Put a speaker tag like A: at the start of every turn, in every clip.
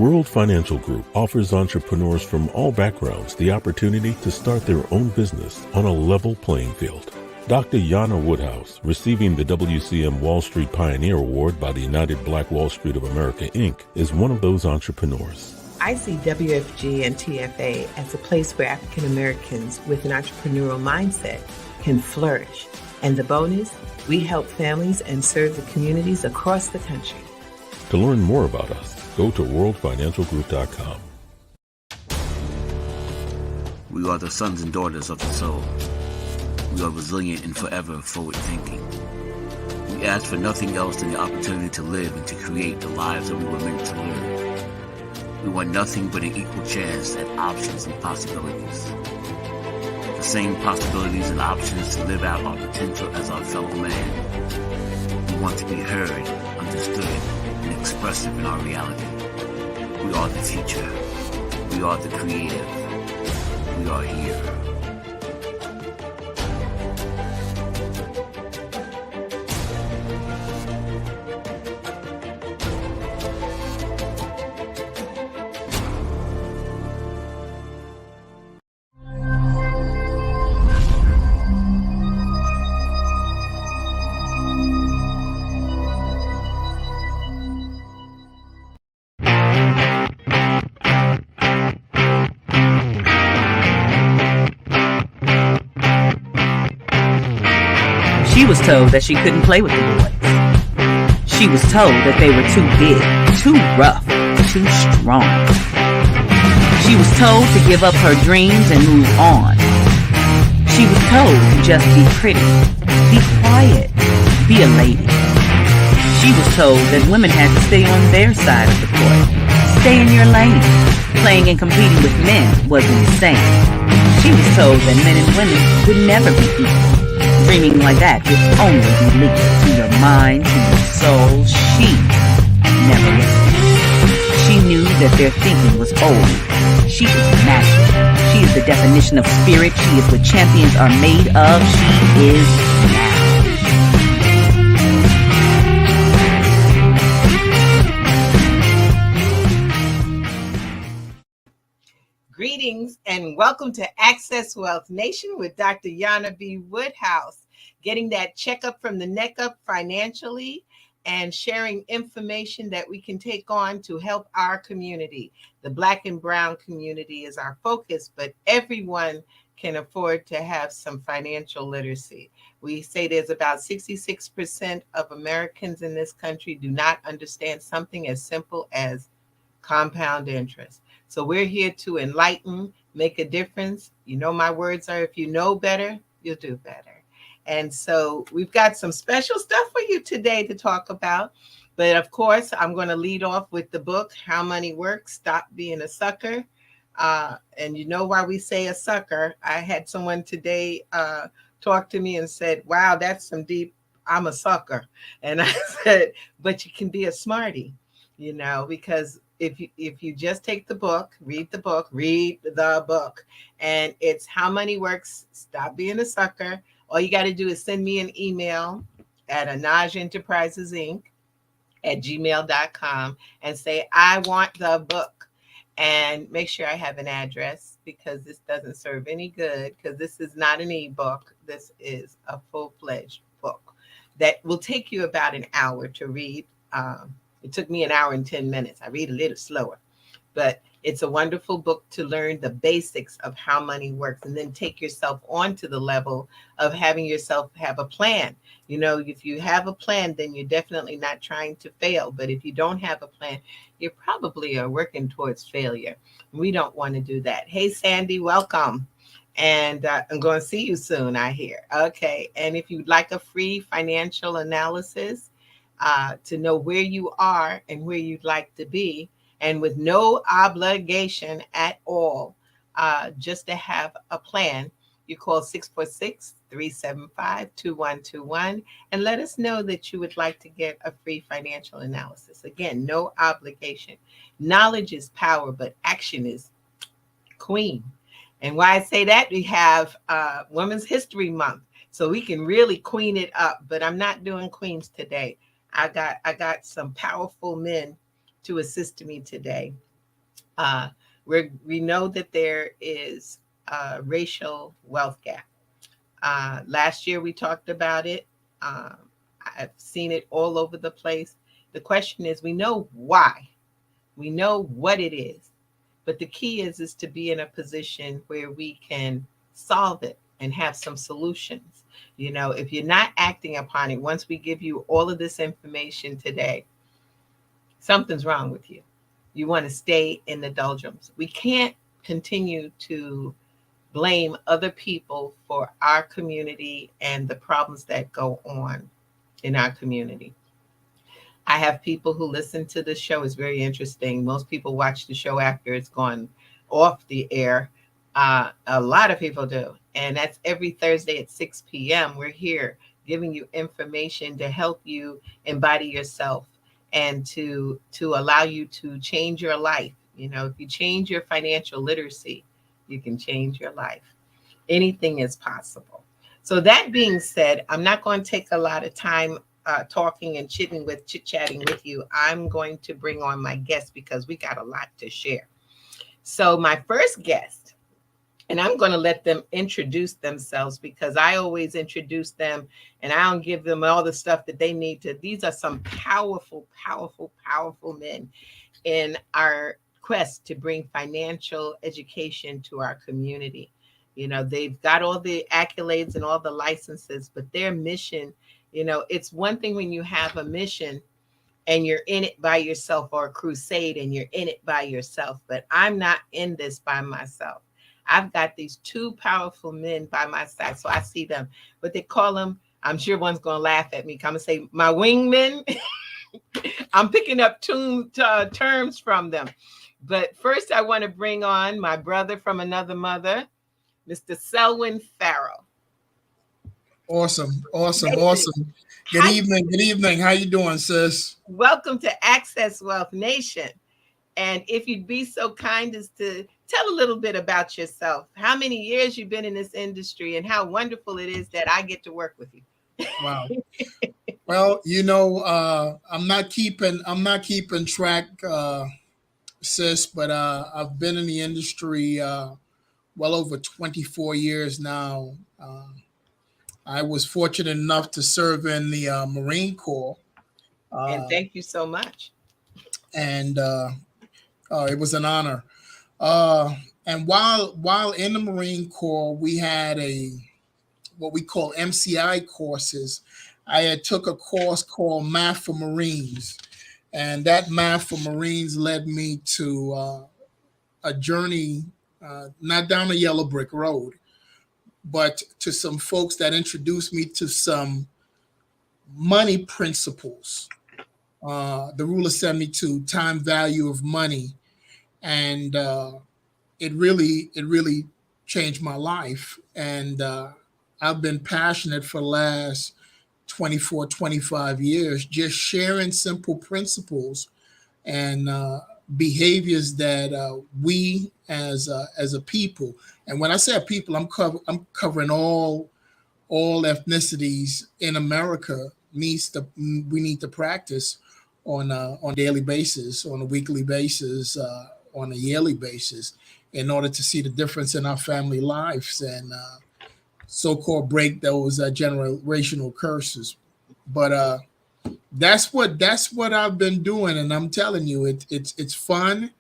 A: World Financial Group offers entrepreneurs from all backgrounds the opportunity to start their own business on a level playing field. Dr. Jana Woodhouse, receiving the WCM Wall Street Pioneer Award by the United Black Wall Street of America, Inc., is one of those entrepreneurs.
B: I see WFG and TFA as a place where African Americans with an entrepreneurial mindset can flourish. And the bonus, we help families and serve the communities across the country.
A: To learn more about us, go to worldfinancialgroup.com.
C: We are the sons and daughters of the soul. We are resilient and forever forward-thinking. We ask for nothing else than the opportunity to live and to create the lives that we were meant to live. We want nothing but an equal chance at options and possibilities. The same possibilities and options to live out our potential as our fellow man. We want to be heard, understood, and expressive in our reality. We are the future. We are the creative. We are here.
D: She was told that she couldn't play with the boys. She was told that they were too big, too rough, too strong. She was told to give up her dreams and move on. She was told to just be pretty, be quiet, be a lady. She was told that women had to stay on their side of the court, stay in your lane. Playing and competing with men wasn't the same. She was told that men and women would never be equal. Dreaming like that would only be linked to your mind, to your soul. She never listened. She knew that their thinking was old. She is magic. She is the definition of spirit. She is what champions are made of. She is now.
B: Greetings and welcome to Access Wealth Nation with Dr. Jana B. Woodhouse, getting that checkup from the neck up financially and sharing information that we can take on to help our community. The Black and Brown community is our focus, but everyone can afford to have some financial literacy. We say there's about 66% of Americans in this country do not understand something as simple as compound interest. So we're here to enlighten, make a difference. You know, my words are, if you know better, you'll do better. And so we've got some special stuff for you today to talk about. But of course, I'm going to lead off with the book, How Money Works, Stop Being a Sucker. And you know why we say a sucker? I had someone today talk to me and said, wow, that's some deep, I'm a sucker. And I said, but you can be a smarty, you know, because if you just take the book, read the book, and it's How Money Works, Stop Being a Sucker. All you got to do is send me an email at anajenterprisesinc@gmail.com and say, I want the book, and make sure I have an address, because this doesn't serve any good, because this is not an ebook. This is a full-fledged book that will take you about an hour to read. It took me an hour and 10 minutes. I read a little slower, but it's a wonderful book to learn the basics of how money works, and then take yourself on to the level of having yourself have a plan. You know, if you have a plan, then you're definitely not trying to fail. But if you don't have a plan, you probably are working towards failure. We don't want to do that. Hey, Sandy, welcome. And I'm going to see you soon, I hear. Okay. And if you'd like a free financial analysis, to know where you are and where you'd like to be, and with no obligation at all, just to have a plan, you call 646-375-2121 and let us know that you would like to get a free financial analysis. Again, no obligation. Knowledge is power, but action is queen. And why I say that, we have Women's History Month, so we can really queen it up, but I'm not doing queens today. I got some powerful men to assist me today. We know that there is a racial wealth gap. Last year we talked about it. Um, I've seen it all over the place. The question is, we know why, we know what it is, but the key is to be in a position where we can solve it and have some solutions. You know, if you're not acting upon it, once we give you all of this information today, something's wrong with you. You want to stay in the doldrums. We can't continue to blame other people for our community and the problems that go on in our community. I have people who listen to the show. It's very interesting. Most people watch the show after it's gone off the air. A lot of people do. And that's every Thursday at 6 p.m. We're here giving you information to help you embody yourself and to allow you to change your life. You know, if you change your financial literacy, you can change your life. Anything is possible. So that being said, I'm not going to take a lot of time talking and chit-chatting with you. I'm going to bring on my guests because we got a lot to share. So my first guest, and I'm going to let them introduce themselves because I always introduce them and I don't give them all the stuff that they need to. These are some powerful, powerful, powerful men in our quest to bring financial education to our community. You know, they've got all the accolades and all the licenses, but their mission, you know, it's one thing when you have a mission and you're in it by yourself, or a crusade and you're in it by yourself. But I'm not in this by myself. I've got these two powerful men by my side. So I see them, but they call them, I'm sure one's going to laugh at me. I'm going to say my wingmen. I'm picking up terms from them. But first I want to bring on my brother from another mother, Mr. Selwyn Farrell.
E: Awesome. Good evening. How you doing, sis?
B: Welcome to Access Wealth Nation. And if you'd be so kind as to tell a little bit about yourself, how many years you've been in this industry and how wonderful it is that I get to work with you.
E: Wow. Well, you know, I'm not keeping track, sis, but I've been in the industry well over 24 years now. I was fortunate enough to serve in the Marine Corps.
B: And thank you so much.
E: And it was an honor. And while in the Marine Corps, we had what we call MCI courses. I had took a course called Math for Marines. And that Math for Marines led me to a journey, not down a yellow brick road, but to some folks that introduced me to some money principles, the rule of 72, time value of money. And it really changed my life. And I've been passionate for the last 24, 25 years, just sharing simple principles and behaviors that we as a people, and when I say a people, I'm covering all ethnicities in America, we need to practice on a daily basis, on a weekly basis, on a yearly basis, in order to see the difference in our family lives and so-called break those generational curses. But that's what I've been doing, and I'm telling you, it's fun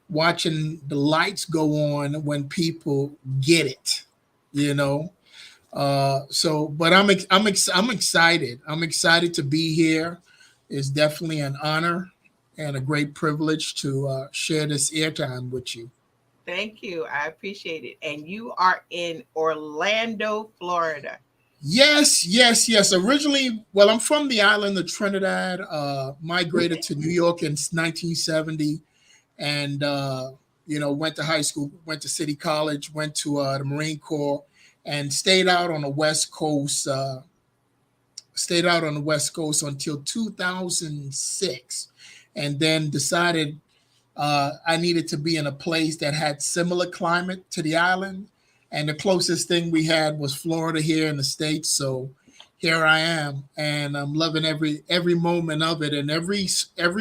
E: watching the lights go on when people get it, you know. But I'm excited. I'm excited to be here. It's definitely an honor and a great privilege to share this airtime with you.
B: Thank you. I appreciate it. And you are in Orlando, Florida.
E: Yes. Originally, well, I'm from the island of Trinidad, migrated to New York in 1970, and, went to high school, went to City College, went to the Marine Corps, and stayed out on the West Coast until 2006, and then decided I needed to be in a place that had similar climate to the island. And the closest thing we had was Florida here in the States. So here I am, and I'm loving every moment of it. And every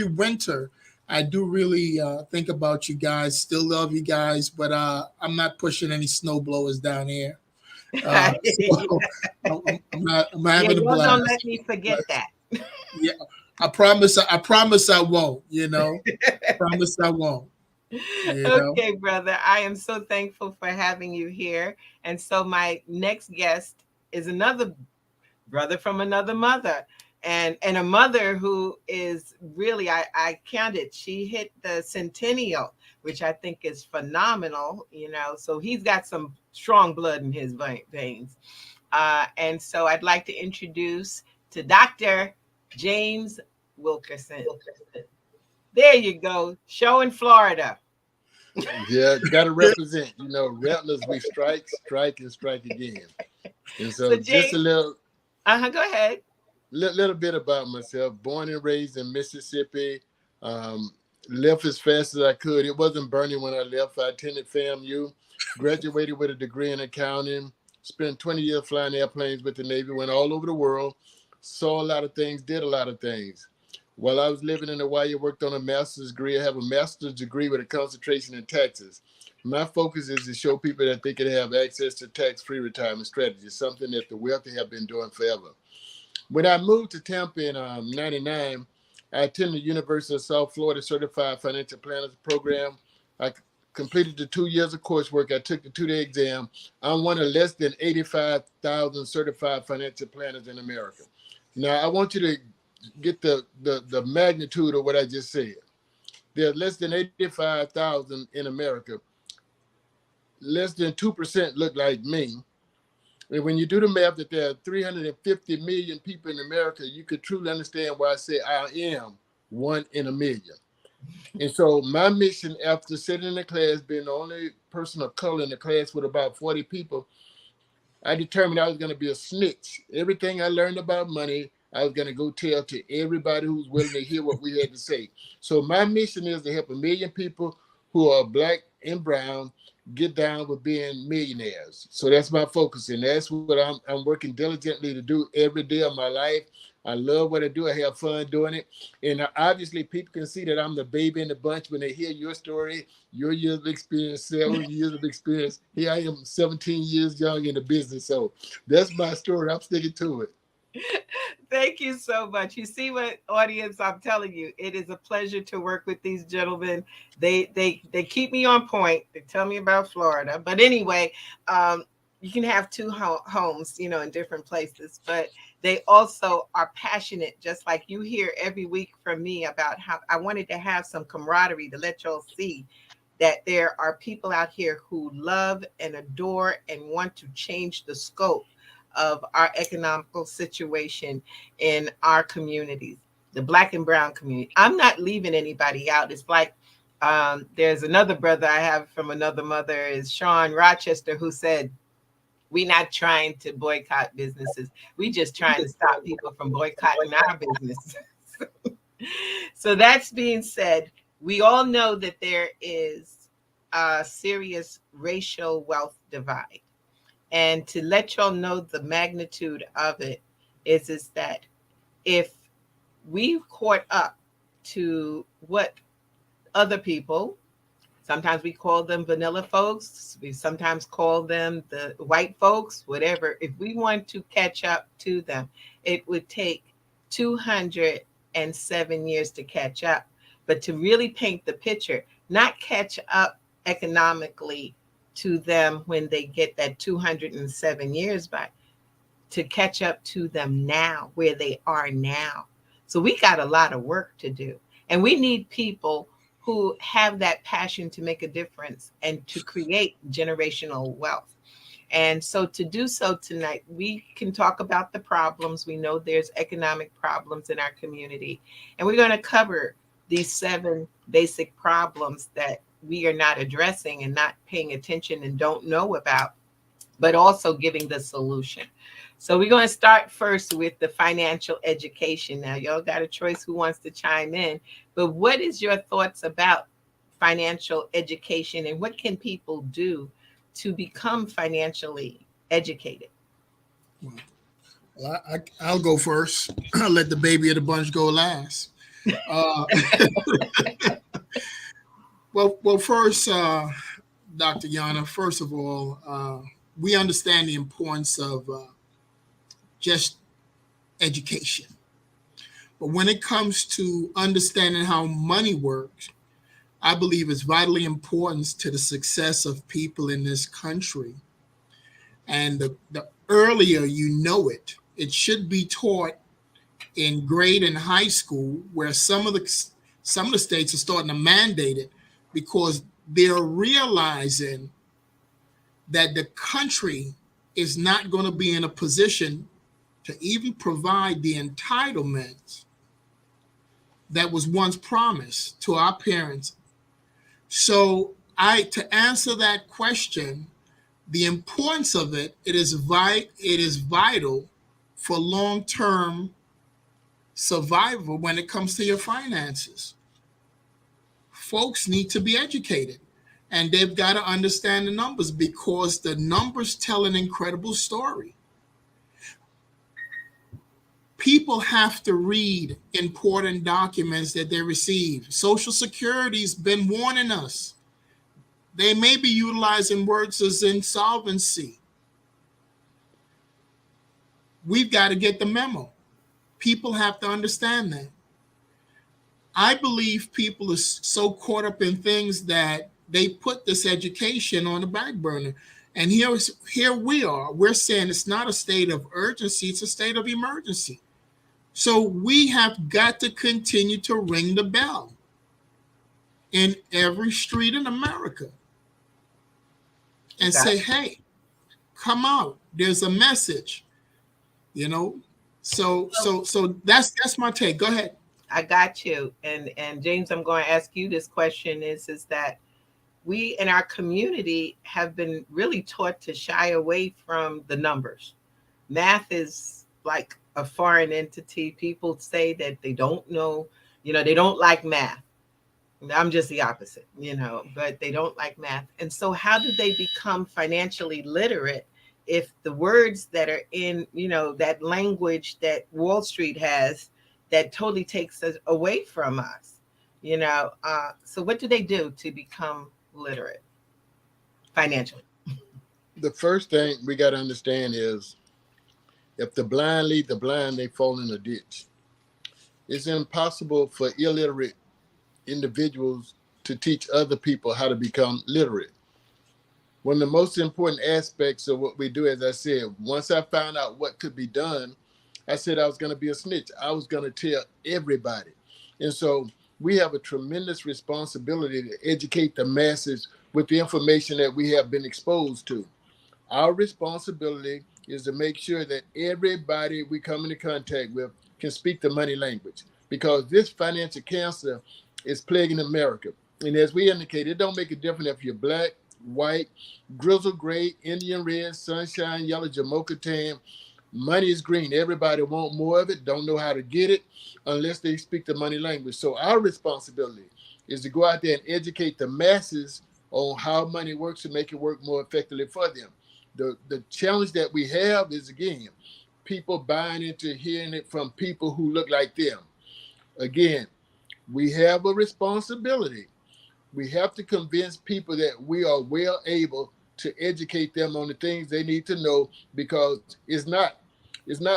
E: winter I do really think about you guys. Still love you guys, but I'm not pushing any snowblowers down here. So I'm
B: Yeah,
E: having a
B: y'all don't
E: blast.
B: let me forget that.
E: Yeah, I promise. I promise I won't. Promise I won't. You know.
B: Okay, brother. I am so thankful for having you here. And so my next guest is another brother from another mother. And a mother who is really, I counted, she hit the centennial, which I think is phenomenal, So he's got some strong blood in his veins. And so I'd like to introduce to Dr. James Wilkerson. There you go. Show in Florida.
F: Yeah, got to represent. Rattlers, we strike, and strike again. And so just
B: James,
F: a little
B: go ahead.
F: little bit about myself. Born and raised in Mississippi. Left as fast as I could. It wasn't burning when I left. I attended FAMU, graduated with a degree in accounting, spent 20 years flying airplanes with the Navy, went all over the world, saw a lot of things, did a lot of things. While I was living in Hawaii, I worked on a master's degree. I have a master's degree with a concentration in taxes. My focus is to show people that they can have access to tax-free retirement strategies, something that the wealthy have been doing forever. When I moved to Tampa in 99, I attended the University of South Florida Certified Financial Planners Program. I completed the 2 years of coursework. I took the 2-day exam. I'm one of less than 85,000 certified financial planners in America. Now, I want you to get the magnitude of what I just said. There are less than 85,000 in America. Less than 2% look like me. And when you do the math that there are 350 million people in America, you could truly understand why I say I am one in a million. And so my mission, after sitting in the class, being the only person of color in the class with about 40 people, I determined I was going to be a snitch. Everything I learned about money, I was going to go tell to everybody who's willing to hear what we had to say. So my mission is to help 1 million people who are Black and brown get down with being millionaires. So that's my focus, and that's what I'm working diligently to do every day of my life. I love what I do. I have fun doing it. And obviously people can see that I'm the baby in the bunch when they hear your story, your years of experience, 7 years of experience. Here I am 17 years young in the business. So that's my story. I'm sticking to it.
B: Thank you so much. You see what, audience, I'm telling you, it is a pleasure to work with these gentlemen. They keep me on point. They tell me about Florida. But anyway, you can have two homes, in different places, but they also are passionate, just like you hear every week from me about how I wanted to have some camaraderie to let y'all see that there are people out here who love and adore and want to change the scope of our economical situation in our communities, the Black and brown community. I'm not leaving anybody out. It's like there's another brother I have from another mother, is Sean Rochester, who said, we're not trying to boycott businesses. We just trying to stop people from boycotting our businesses. So that's being said, we all know that there is a serious racial wealth divide. And to let y'all know the magnitude of it is that if we caught up to what other people, sometimes we call them vanilla folks, we sometimes call them the white folks, whatever, if we want to catch up to them, it would take 207 years to catch up. But to really paint the picture, not catch up economically to them when they get that 207 years back, to catch up to them now, where they are now. So we got a lot of work to do. And we need people who have that passion to make a difference and to create generational wealth. And so to do so tonight, we can talk about the problems. We know there's economic problems in our community. And we're going to cover these 7 basic problems that we are not addressing and not paying attention and don't know about, but also giving the solution. So we're going to start first with the financial education. Now, y'all got a choice who wants to chime in, but what is your thoughts about financial education and what can people do to become financially educated?
E: Well, I'll go first. I'll let the baby of the bunch go last. Uh, well, first, Dr. Yana, first of all, we understand the importance of just education. But when it comes to understanding how money works, I believe it's vitally important to the success of people in this country. And the earlier you know it, it should be taught in grade and high school, where some of the states are starting to mandate it because they're realizing that the country is not going to be in a position to even provide the entitlements that was once promised to our parents. So, to answer that question, the importance of it, it is vital for long-term survival when it comes to your finances. Folks need to be educated, and they've got to understand the numbers because the numbers tell an incredible story. People have to read important documents that they receive. Social Security's been warning us. They may be utilizing words as insolvency. We've got to get the memo. People have to understand that. I believe people are so caught up in things that they put this education on the back burner. And here we are. We're saying it's not a state of urgency, it's a state of emergency. So we have got to continue to ring the bell in every street in America and say, hey, come out. There's a message, you know. So that's my take. Go ahead.
B: I got you. And James, I'm going to ask you this question is that we in our community have been really taught to shy away from the numbers. Math is like a foreign entity. People say that they don't know, they don't like math. I'm just the opposite, but they don't like math. And so how do they become financially literate if the words that are in, that language that Wall Street has that totally takes us away from us, so what do they do to become literate financially?
F: The first thing we got to understand is if the blind lead the blind, they fall in a ditch. It's impossible for illiterate individuals to teach other people how to become literate. One of the most important aspects of what we do, as I said, once I found out what could be done, I said I was going to be a snitch. I was going to tell everybody. And so we have a tremendous responsibility to educate the masses with the information that we have been exposed to. Our responsibility is to make sure that everybody we come into contact with can speak the money language, because this financial cancer is plaguing America. And as we indicated, it don't make a difference if you're black, white, grizzle gray, Indian red, sunshine yellow, Jamaica tan. Money is green. Everybody want more of it, don't know how to get it unless they speak the money language. So our responsibility is to go out there and educate the masses on how money works and make it work more effectively for them. The challenge that we have is, again, people buying into hearing it from people who look like them. Again, we have a responsibility. We have to convince people that we are well able to educate them on the things they need to know, because it's not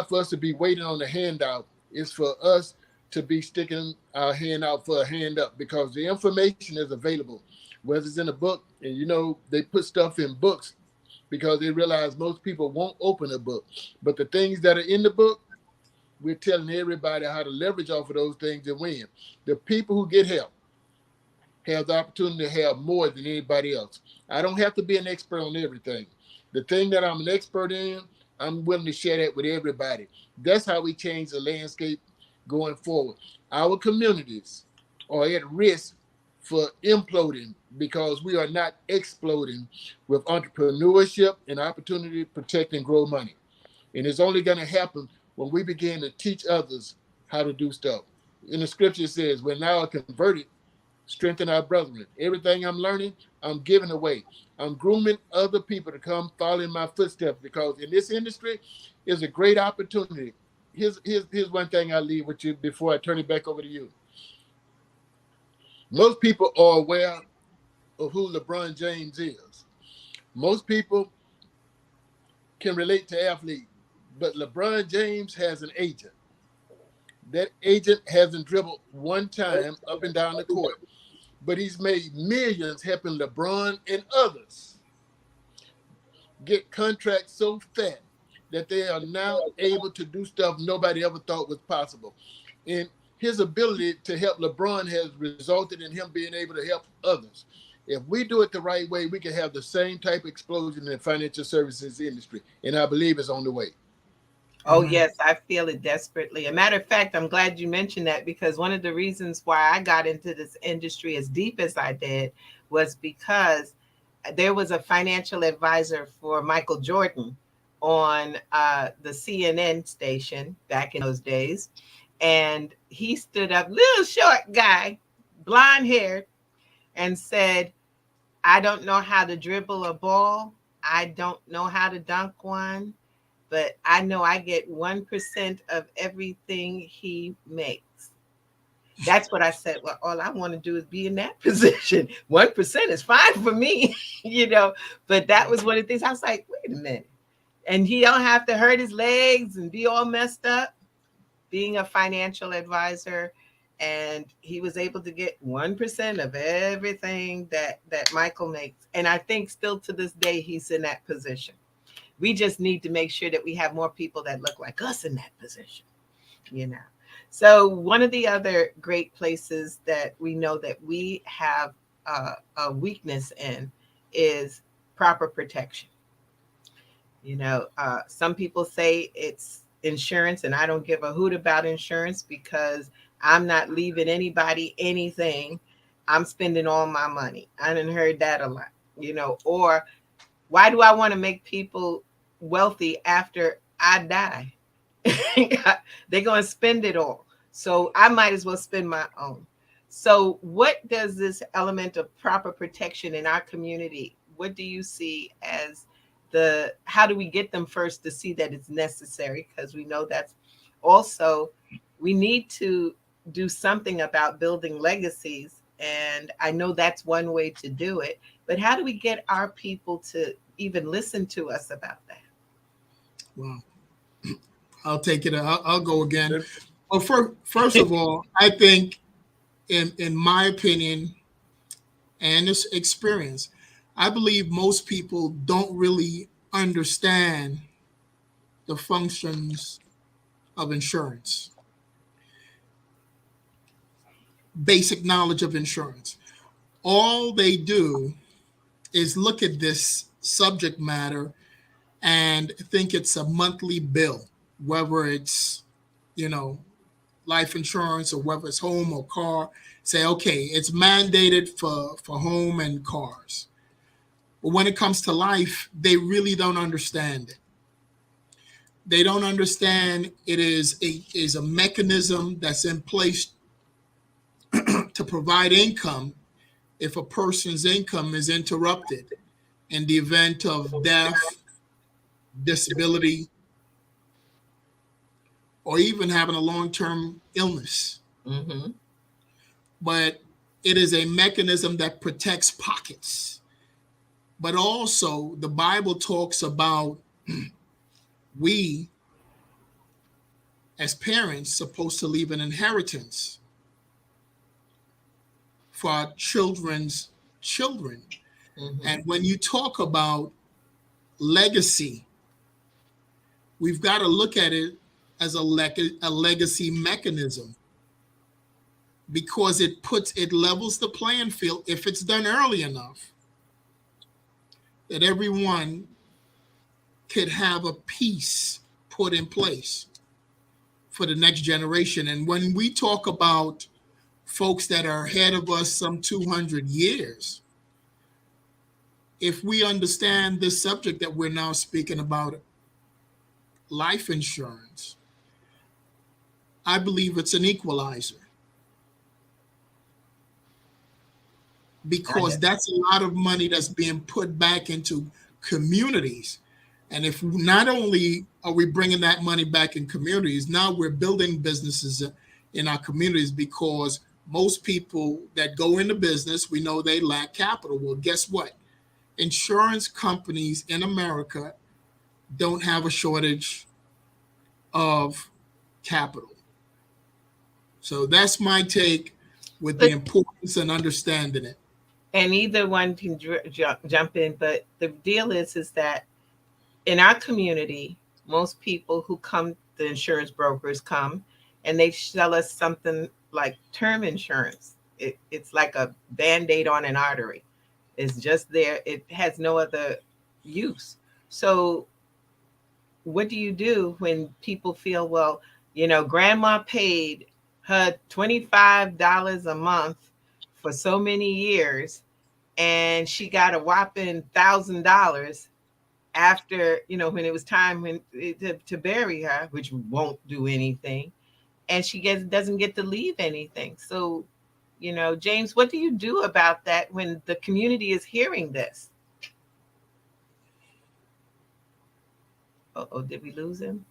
F: for us to be waiting on the handout. It's for us to be sticking our hand out for a hand up, because the information is available, whether it's in a book, and they put stuff in books because they realize most people won't open a book. But the things that are in the book, we're telling everybody how to leverage off of those things and win. The people who get help have the opportunity to have more than anybody else. I don't have to be an expert on everything. The thing that I'm an expert in, I'm willing to share that with everybody. That's how we change the landscape going forward. Our communities are at risk for imploding because we are not exploding with entrepreneurship and opportunity to protect and grow money. And it's only going to happen when we begin to teach others how to do stuff. In the scripture it says, we're now converted, strengthen our brethren. Everything I'm learning, I'm giving away. I'm grooming other people to come follow in my footsteps, because in this industry is a great opportunity. Here's one thing I leave with you before I turn it back over to you. Most people are aware of who LeBron James is. Most people can relate to athletes, but LeBron James has an agent. That agent hasn't dribbled one time up and down the court, but he's made millions helping LeBron and others get contracts so fat that they are now able to do stuff nobody ever thought was possible. And his ability to help LeBron has resulted in him being able to help others. If we do it the right way, we can have the same type of explosion in the financial services industry. And I believe it's on the way.
B: Oh, yes, I feel it desperately. A matter of fact, I'm glad you mentioned that, because one of the reasons why I got into this industry as deep as I did was because there was a financial advisor for Michael Jordan on the CNN station back in those days. And he stood up, little short guy, blonde hair, and said, I don't know how to dribble a ball. I don't know how to dunk one, but I know I get 1% of everything he makes. That's what I said. Well, all I want to do is be in that position. 1% is fine for me, but that was one of the things I was like, wait a minute. And he don't have to hurt his legs and be all messed up being a financial advisor. And he was able to get 1% of everything that Michael makes. And I think still to this day, he's in that position. We just need to make sure that we have more people that look like us in that position, So one of the other great places that we know that we have a weakness in is proper protection. Some people say it's insurance, and I don't give a hoot about insurance because I'm not leaving anybody anything. I'm spending all my money. I done heard that a lot, or why do I want to make people wealthy after I die? They're going to spend it all. So I might as well spend my own. So what does this element of proper protection in our community, what do you see as how do we get them first to see that it's necessary? Because we know that's also, we need to do something about building legacies. And I know that's one way to do it. But how do we get our people to even listen to us about that?
E: Well, I'll take it. I'll go again. Well, first of all, I think, in my opinion and this experience, I believe most people don't really understand the functions of insurance, basic knowledge of insurance. All they do is look at this subject matter and think it's a monthly bill, whether it's, life insurance or whether it's home or car. Say, okay, it's mandated for home and cars. But when it comes to life, they really don't understand it. They don't understand it is a mechanism that's in place to provide income if a person's income is interrupted in the event of death, disability, or even having a long-term illness.
B: Mm-hmm.
E: But it is a mechanism that protects pockets. But also the Bible talks about we as parents supposed to leave an inheritance for our children's children. Mm-hmm. And when you talk about legacy, we've got to look at it as a legacy mechanism, because it levels the playing field if it's done early enough that everyone could have a piece put in place for the next generation. And when we talk about folks that are ahead of us some 200 years, if we understand this subject that we're now speaking about, life insurance, I believe it's an equalizer, because that's a lot of money that's being put back into communities. And if not only are we bringing that money back in communities, now we're building businesses in our communities, because most people that go into business, we know they lack capital. Well, guess what? Insurance companies in America don't have a shortage of capital. So that's my take with the
B: But
E: importance and understanding it.
B: and either one can jump in. But the deal is that in our community, most people who come, the insurance brokers come, and they sell us something like term insurance. It's like a band-aid on an artery. It's just there. It has no other use. So what do you do when people feel, well, grandma paid her $25 a month for so many years, and she got a whopping $1,000 after, when it was time to bury her, which won't do anything, and she doesn't get to leave anything. So, James, what do you do about that when the community is hearing this? Oh, did we lose him?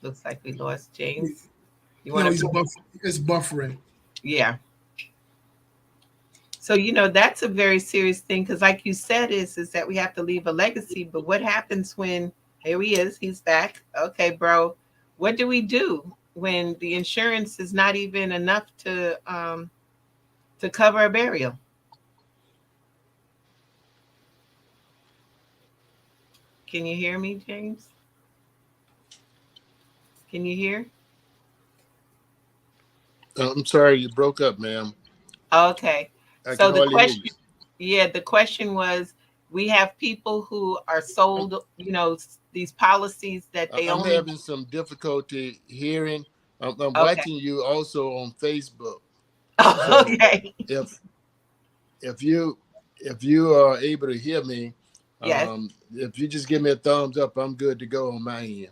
B: Looks like we lost James. You want
E: No,
B: to?
E: it's buffering.
B: Yeah. So that's a very serious thing, because, like you said, is that we have to leave a legacy. But what happens when, here he is? He's back. Okay, bro. What do we do when the insurance is not even enough to cover a burial? Can you hear me, James? Can you hear?
F: I'm sorry, you broke up, ma'am.
B: Okay.
F: I
B: So
F: can
B: the
F: hardly hear
B: question,
F: you.
B: yeah, the question was, we have people who are sold, these policies that they
F: I'm
B: only.
F: having some difficulty hearing. I'm
B: Okay.
F: watching you also on Facebook. So
B: Okay.
F: if if you if you are able to hear me,
B: Yes.
F: if you just give me a thumbs up, I'm good to go on my end.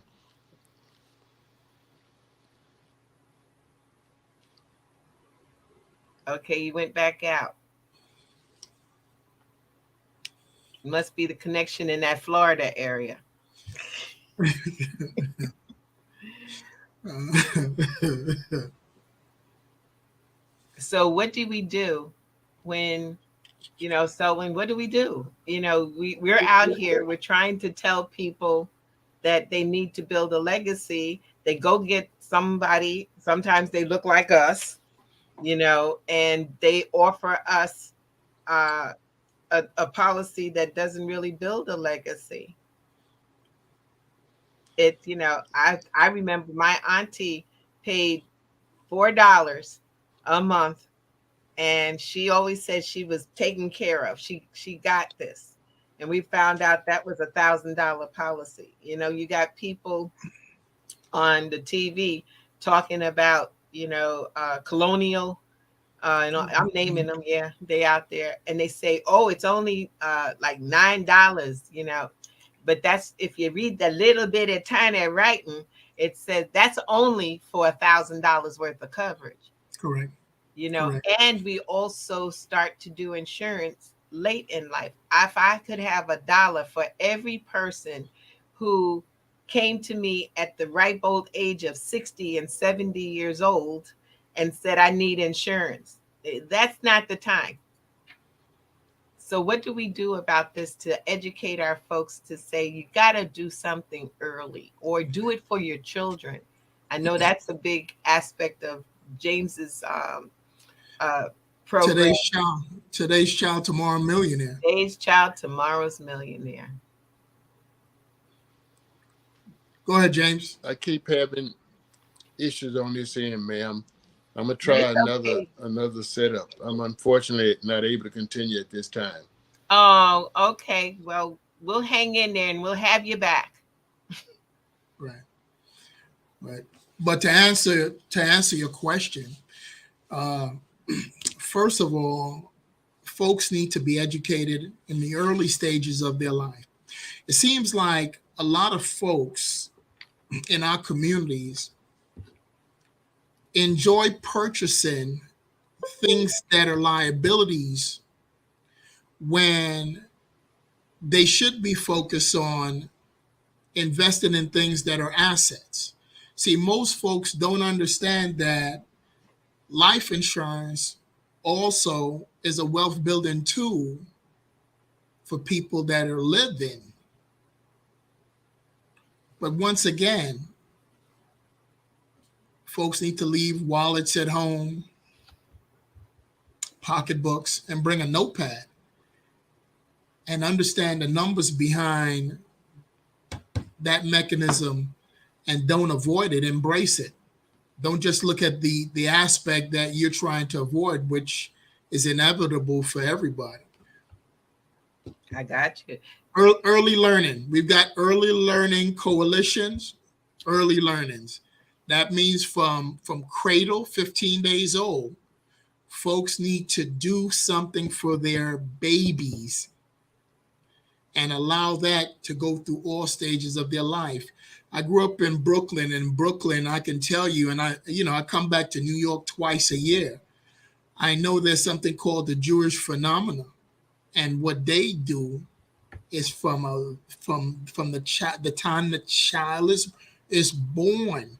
B: Okay, you went back out. Must be the connection in that Florida area. So what do we do when, Selwyn, what do we do? We're out here, we're trying to tell people that they need to build a legacy. They go get somebody, sometimes they look like us, and they offer us uh, a policy that doesn't really build a legacy. It's, I remember my auntie paid $4 a month, and she always said she was taken care of. She got this, and we found out that was $1,000 policy. You got people on the TV talking about Colonial. And I'm naming them. Yeah, they out there, and they say, "Oh, it's only like $9." But that's, if you read the little bit of tiny writing, it says that's only for $1,000 worth of coverage.
E: Correct.
B: you know
E: Correct.
B: and we also start to do insurance late in life. If I could have $1 for every person who came to me at the ripe old age of 60 and 70 years old and said, I need insurance, that's not the time. So what do we do about this to educate our folks to say, you got to do something early, or do it for your children? I know that's a big aspect of James's uh, program.
E: Today's child, tomorrow millionaire.
B: Today's child, tomorrow's millionaire.
E: Go ahead, James.
F: I keep having issues on this end, ma'am. I'm gonna try
B: It's okay.
F: another setup. I'm unfortunately not able to continue at this time.
B: Oh, okay. Well, we'll hang in there and we'll have you back.
E: Right. Right. But to answer your question, uh, first of all, folks need to be educated in the early stages of their life. It seems like a lot of folks in our communities enjoy purchasing things that are liabilities when they should be focused on investing in things that are assets. See, most folks don't understand that life insurance also is a wealth building tool for people that are living. But once again, folks need to leave wallets at home, pocketbooks, and bring a notepad and understand the numbers behind that mechanism, and don't avoid it, embrace it. Don't just look at the aspect that you're trying to avoid, which is inevitable for everybody.
B: I got you.
E: Early learning. We've got early learning coalitions, early learnings. That means from cradle, 15 days old, folks need to do something for their babies and allow that to go through all stages of their life. I grew up in Brooklyn. In Brooklyn, I can tell you, and I come back to New York twice a year. I know there's something called the Jewish phenomena, and what they do is from the time the child is born,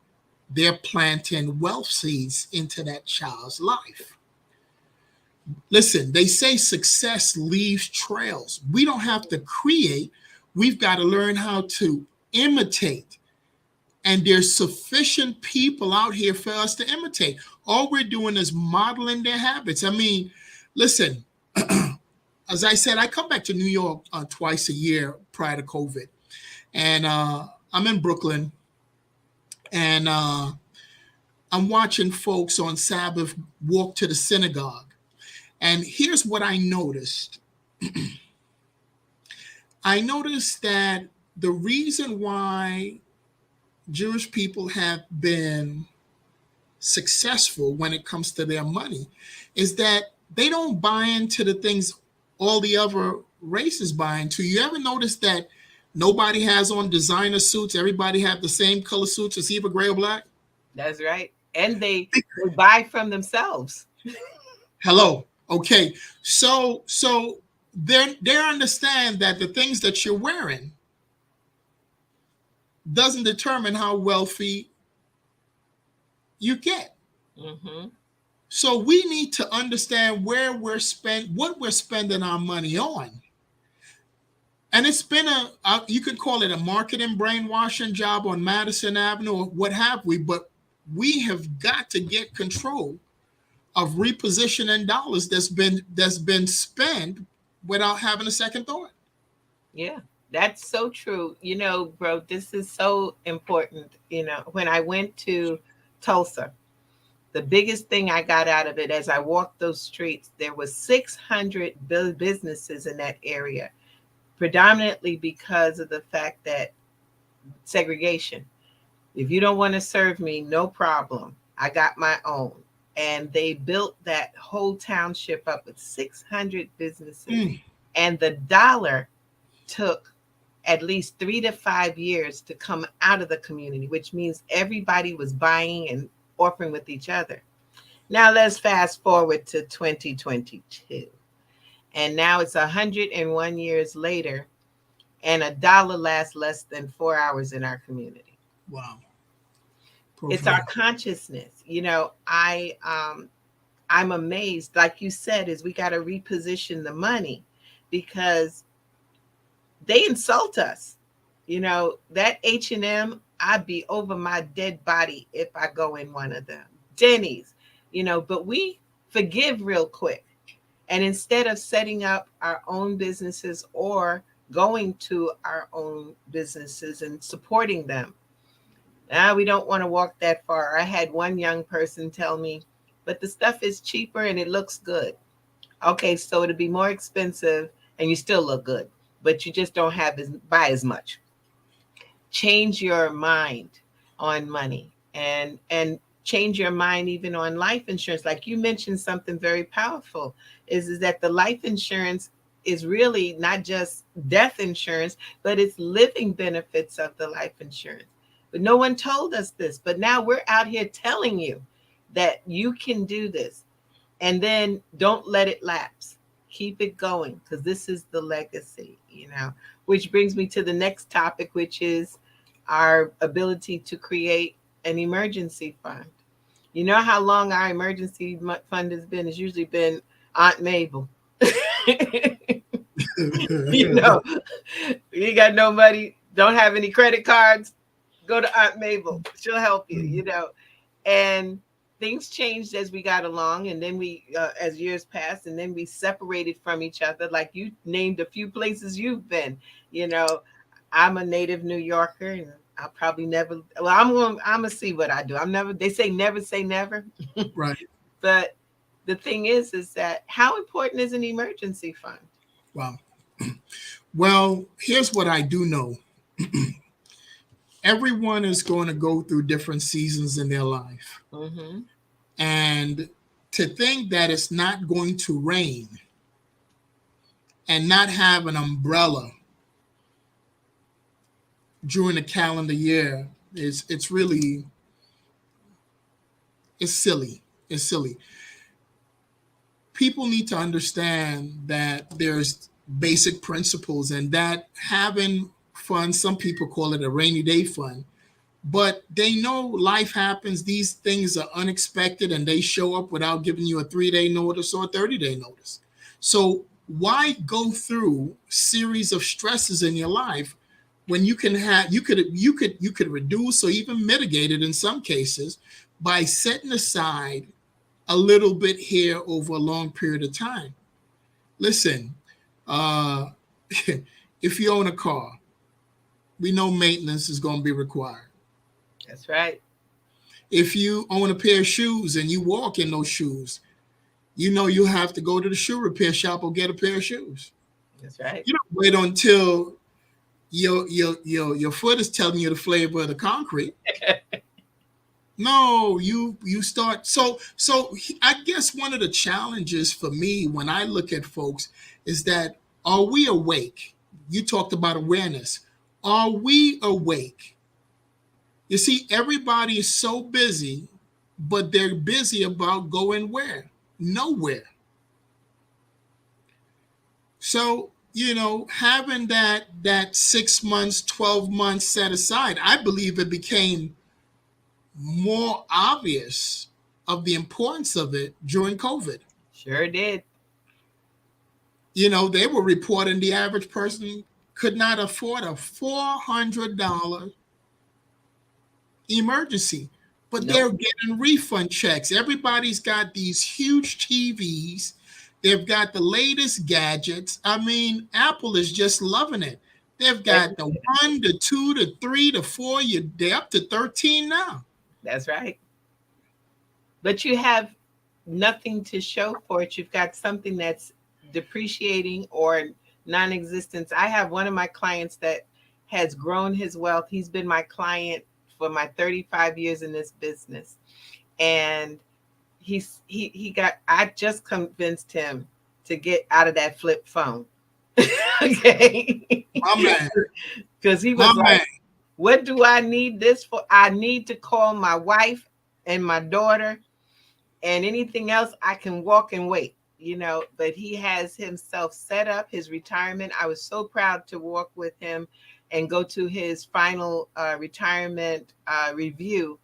E: they're planting wealth seeds into that child's life. Listen, they say success leaves trails. We don't have to create. We've got to learn how to imitate. And there's sufficient people out here for us to imitate. All we're doing is modeling their habits. I mean, listen, as I said, I come back to New York twice a year prior to COVID. And I'm in Brooklyn. And I'm watching folks on Sabbath walk to the synagogue. And here's what I noticed. I noticed that the reason why Jewish people have been successful when it comes to their money is that they don't buy into the things all the other races buy into. You ever notice that nobody has on designer suits? Everybody have the same color suits. It's either gray or black.
B: That's right. And they buy from themselves.
E: Hello. Okay. So they understand that the things that you're wearing doesn't determine how wealthy you get.
B: Mm-hmm.
E: So we need to understand what we're spending our money on. And it's been you could call it a marketing brainwashing job on Madison Avenue or what have we, but we have got to get control of repositioning dollars that's been spent without having a second thought.
B: Yeah, that's so true. Bro, this is so important. When I went to Tulsa, the biggest thing I got out of it as I walked those streets, there was 600 businesses in that area, predominantly because of the fact that segregation. If you don't want to serve me, no problem. I got my own. And they built that whole township up with 600 businesses. And the dollar took at least 3 to 5 years to come out of the community, which means everybody was buying and offering with each other. Now let's fast forward to 2022. And now it's 101 years later, and a dollar lasts less than 4 hours in our community.
E: Wow.
B: It's our consciousness. I'm amazed, like you said, is we got to reposition the money because they insult us. That H&M, I'd be over my dead body if I go in one of them. Denny's, but we forgive real quick. And instead of setting up our own businesses or going to our own businesses and supporting them, now we don't want to walk that far. I had one young person tell me, but the stuff is cheaper and it looks good. Okay, so it'll be more expensive and you still look good, but you just don't buy as much. Change your mind on money and change your mind even on life insurance. Like you mentioned, something very powerful is that the life insurance is really not just death insurance, but it's living benefits of the life insurance. But no one told us this. But now we're out here telling you that you can do this. And then don't let it lapse. Keep it going, because this is the legacy, which brings me to the next topic, which is our ability to create an emergency fund. You know how long our emergency fund has been? It's usually been Aunt Mabel. You know, you got no money, don't have any credit cards, go to Aunt Mabel. She'll help you, you know. And things changed as we got along, and then we as years passed, and then we separated from each other. Like you named a few places you've been. You know, I'm a native New Yorker, and I'll probably never, well, I'm gonna see what I do. I'm never, they say never.
E: Right.
B: But the thing is that how important is an emergency fund?
E: Wow. Well, here's what I do know. Everyone is going to go through different seasons in their life.
B: Mm-hmm.
E: And to think that it's not going to rain and not have an umbrella during the calendar year it's really, it's silly. It's silly. People need to understand that there's basic principles, and that having fun, some people call it a rainy day fund, but they know life happens. These things are unexpected and they show up without giving you a 3-day notice or a 30-day notice. So why go through series of stresses in your life when you can have, you could reduce or even mitigate it in some cases by setting aside a little bit here over a long period of time. Listen, uh, if you own a car, we know maintenance is going to be required.
B: That's right.
E: If you own a pair of shoes and you walk in those shoes, you know you have to go to the shoe repair shop or get a pair of shoes.
B: That's right.
E: You don't wait until your foot is telling you the flavor of the concrete. No, you start. So I guess one of the challenges for me when I look at folks is that, are we awake? You talked about awareness. Are we awake? You see, everybody is so busy, but they're busy about going where? Nowhere. So, you know, having that 6 months, 12 months set aside, I believe it became more obvious of the importance of it during COVID.
B: Sure did.
E: You know, they were reporting the average person could not afford a $400 emergency, but
B: Nope.
E: they're getting refund checks. Everybody's got these huge TVs. They've got the latest gadgets. I mean, Apple is just loving it. They've got the 1, the 2, the 3, the 4. They're up to 13 now.
B: That's right. But you have nothing to show for it. You've got something that's depreciating or non-existent. I have one of my clients that has grown his wealth. He's been my client for my 35 years in this business. And he got, I just convinced him to get out of that flip phone. Okay.
E: My man.
B: Because he was like, what do I need this for? I need to call my wife and my daughter, and anything else I can walk and wait, you know. But he has himself set up his retirement. I was so proud to walk with him and go to his final retirement review.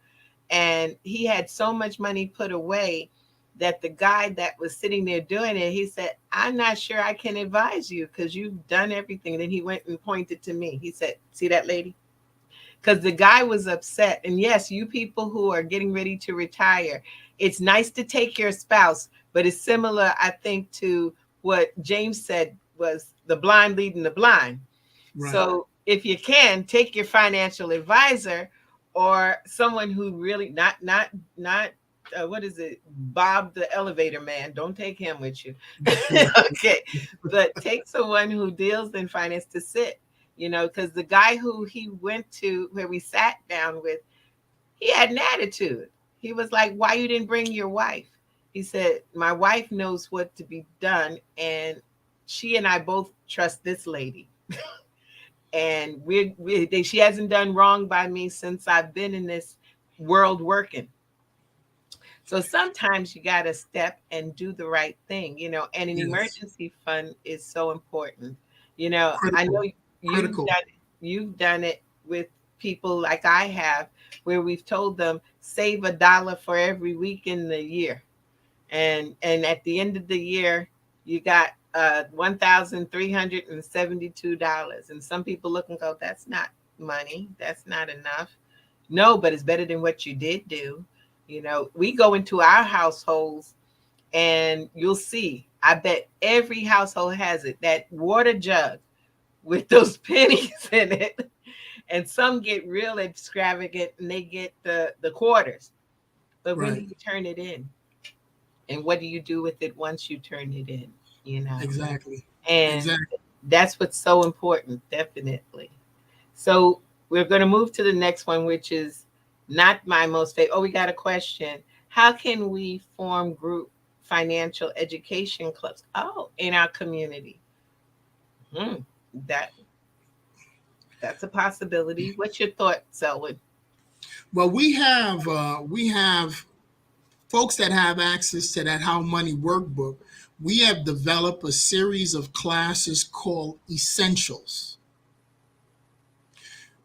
B: And he had so much money put away that the guy that was sitting there doing it, he said, I'm not sure I can advise you because you've done everything. And then he went and pointed to me. He said, see that lady? Because the guy was upset. And yes, you people who are getting ready to retire, it's nice to take your spouse, but it's similar, I think, to what James said was the blind leading the blind. Right. So if you can, take your financial advisor or someone who really not what is it? Bob the elevator man. Don't take him with you. Okay. But take someone who deals in finance to sit, you know, because the guy who he went to where we sat down with, he had an attitude. He was like, why you didn't bring your wife? He said, my wife knows what to be done. And she and I both trust this lady. And she hasn't done wrong by me since I've been in this world working. So sometimes you got to step and do the right thing, you know, and an emergency fund is so important. You know, critical. I know you've done it with people like I have, where we've told them save $1 for every week in the year, and at the end of the year you got $1,372. And some people look and go, that's not money, that's not enough. No, but it's better than what you did do. We go into our households and you'll see, I bet every household has it, that water jug with those pennies in it. And some get real extravagant and they get the quarters. But when do
E: Right.
B: you turn it in? And what do you do with it once you turn it in?
E: Exactly.
B: And
E: Exactly.
B: that's what's so important, definitely. So we're going to move to the next one, which is not my most favorite. Oh, we got a question. How can we form group financial education clubs? Oh, in our community. Hmm. That that's a possibility. What's your thought, Selwyn?
E: Well, we have folks that have access to that How Money Workbook. We have developed a series of classes called Essentials.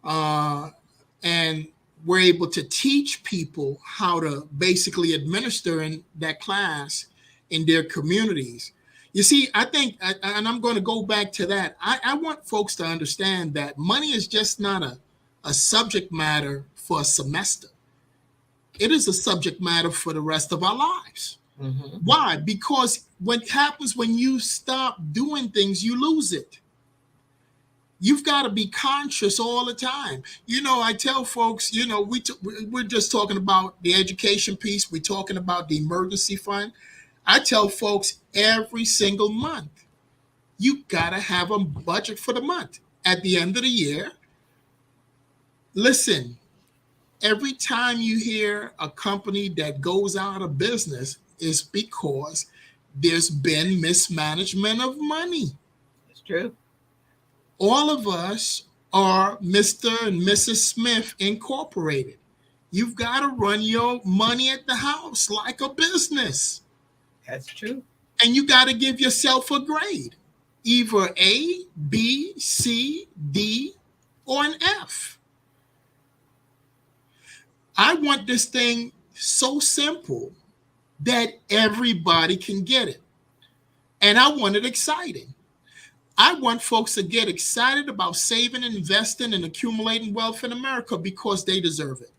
E: And we're able to teach people how to basically administer in that class in their communities. You see, I think, and I'm going to go back to that. I want folks to understand that money is just not a subject matter for a semester. It is a subject matter for the rest of our lives.
B: Mm-hmm.
E: Why? Because what happens when you stop doing things, you lose it. You've got to be conscious all the time. I tell folks, we're just talking about the education piece. We're talking about the emergency fund. I tell folks every single month, you got to have a budget for the month. At the end of the year, listen, every time you hear a company that goes out of business is because there's been mismanagement of money.
B: It's true.
E: All of us are Mr. and Mrs. Smith Incorporated. You've got to run your money at the house like a business.
B: That's true.
E: And you got to give yourself a grade, either A, B, C, D, or an F. I want this thing so simple that everybody can get it. And I want it exciting. I want folks to get excited about saving, investing, and accumulating wealth in America because they deserve it.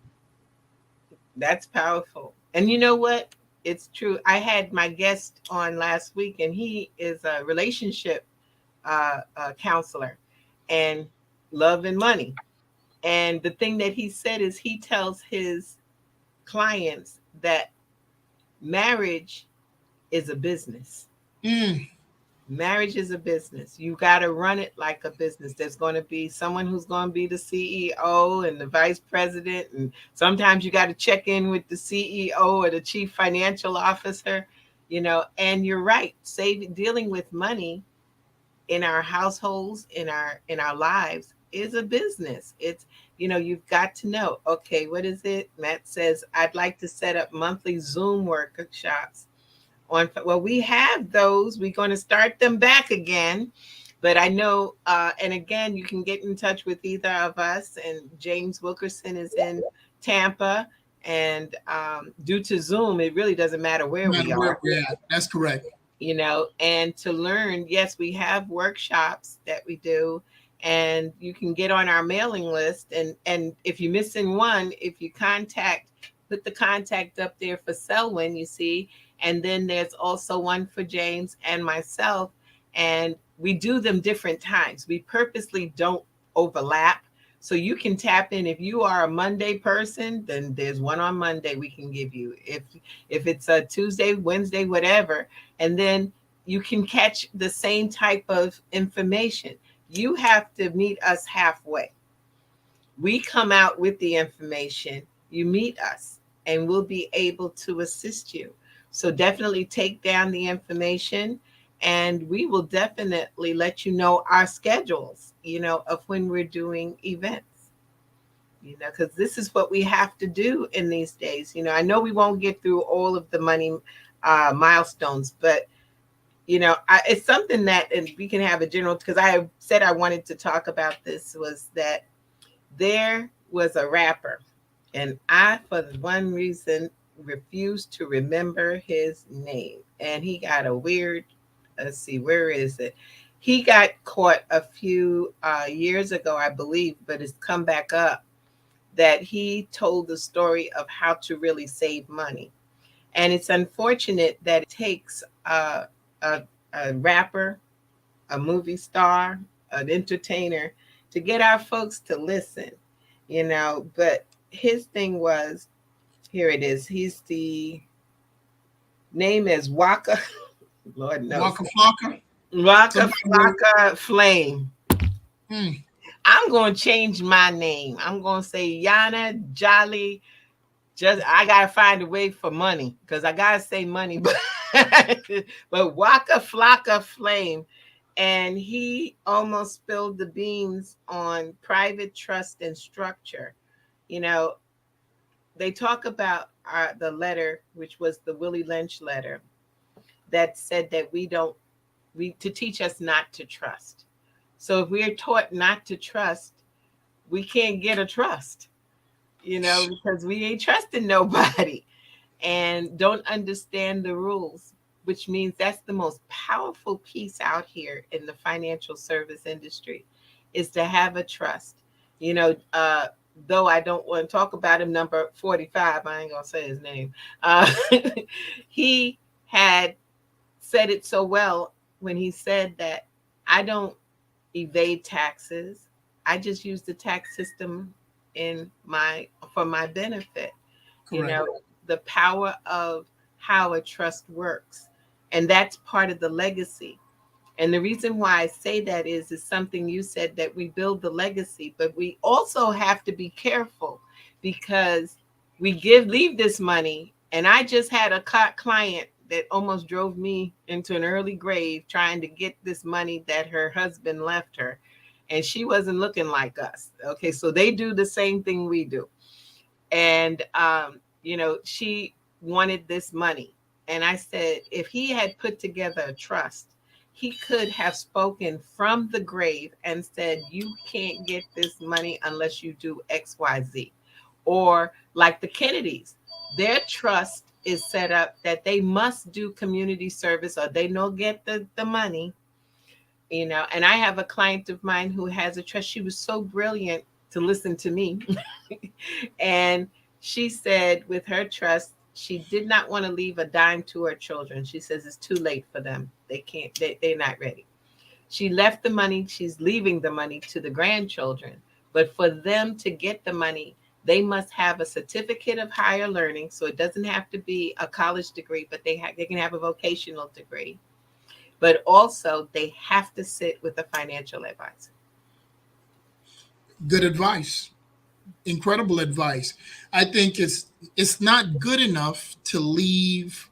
B: That's powerful. And you know what? It's true. I had my guest on last week, and he is a relationship counselor and love and money. And the thing that he said is he tells his clients that marriage is a business.
E: Mm,
B: Marriage is a business. You got to run it like a business. There's going to be someone who's going to be the CEO and the vice president. And sometimes you got to check in with the CEO or the chief financial officer, and you're right. Dealing with money in our households, in our lives is a business. It's, you've got to know, okay, what is it? Matt says, I'd like to set up monthly Zoom workshops. Well, we have those. We're going to start them back again. But I know, and again, you can get in touch with either of us. And James Wilkerson is in Tampa. And due to Zoom, it really doesn't matter where
E: no
B: we
E: matter where
B: are.
E: we're at. That's correct.
B: And to learn, yes, we have workshops that we do. And you can get on our mailing list. And if you're missing one, if you put the contact up there for Selwyn, you see. And then there's also one for James and myself. And we do them different times. We purposely don't overlap. So you can tap in. If you are a Monday person, then there's one on Monday we can give you. If it's a Tuesday, Wednesday, whatever. And then you can catch the same type of information. You have to meet us halfway. We come out with the information. You meet us, and we'll be able to assist you. So definitely take down the information, and we will definitely let you know our schedules, of when we're doing events, because this is what we have to do in these days. I know we won't get through all of the money milestones, but, it's something that, and we can have a general, because I said I wanted to talk about this, was that there was a rapper. And I, for one reason, refused to remember his name. And he got a weird, let's see, where is it? He got caught a few years ago, I believe, but it's come back up, that he told the story of how to really save money. And it's unfortunate that it takes a, a rapper, a movie star, an entertainer to get our folks to listen, But his thing was, here it is. He's the name is Waka, Lord knows.
E: Waka Flocka.
B: Waka Flocka Flame.
E: Hmm.
B: I'm going to change my name. I'm going to say Jana Jolly. Just I gotta find a way for money because I gotta say money, but but Waka Flocka Flame, and he almost spilled the beans on private trust and structure. You know, they talk about the letter, which was the Willie Lynch letter, that said that we to teach us not to trust. So if we're taught not to trust, we can't get a trust, because we ain't trusting nobody and don't understand the rules, which means that's the most powerful piece out here in the financial service industry, is to have a trust. Though I don't want to talk about him, number 45, I ain't gonna say his name. He had said it so well when he said that I don't evade taxes. I just use the tax system for my benefit.
E: Correct.
B: The power of how a trust works. And that's part of the legacy. And the reason why I say that is something you said, that we build the legacy, but we also have to be careful because we leave this money. And I just had a client that almost drove me into an early grave trying to get this money that her husband left her. And she wasn't looking like us. Okay, so they do the same thing we do. And, she wanted this money. And I said, if he had put together a trust, he could have spoken from the grave and said, you can't get this money unless you do X, Y, Z. Or like the Kennedys, their trust is set up that they must do community service or they don't get the money. And I have a client of mine who has a trust. She was so brilliant to listen to me. And she said with her trust, she did not want to leave a dime to her children. She says it's too late for them. They can't, they're not ready. She left the money. She's leaving the money to the grandchildren. But for them to get the money, they must have a certificate of higher learning. So it doesn't have to be a college degree, but they can have a vocational degree. But also they have to sit with a financial advisor.
E: Good advice. Incredible advice. I think it's not good enough to leave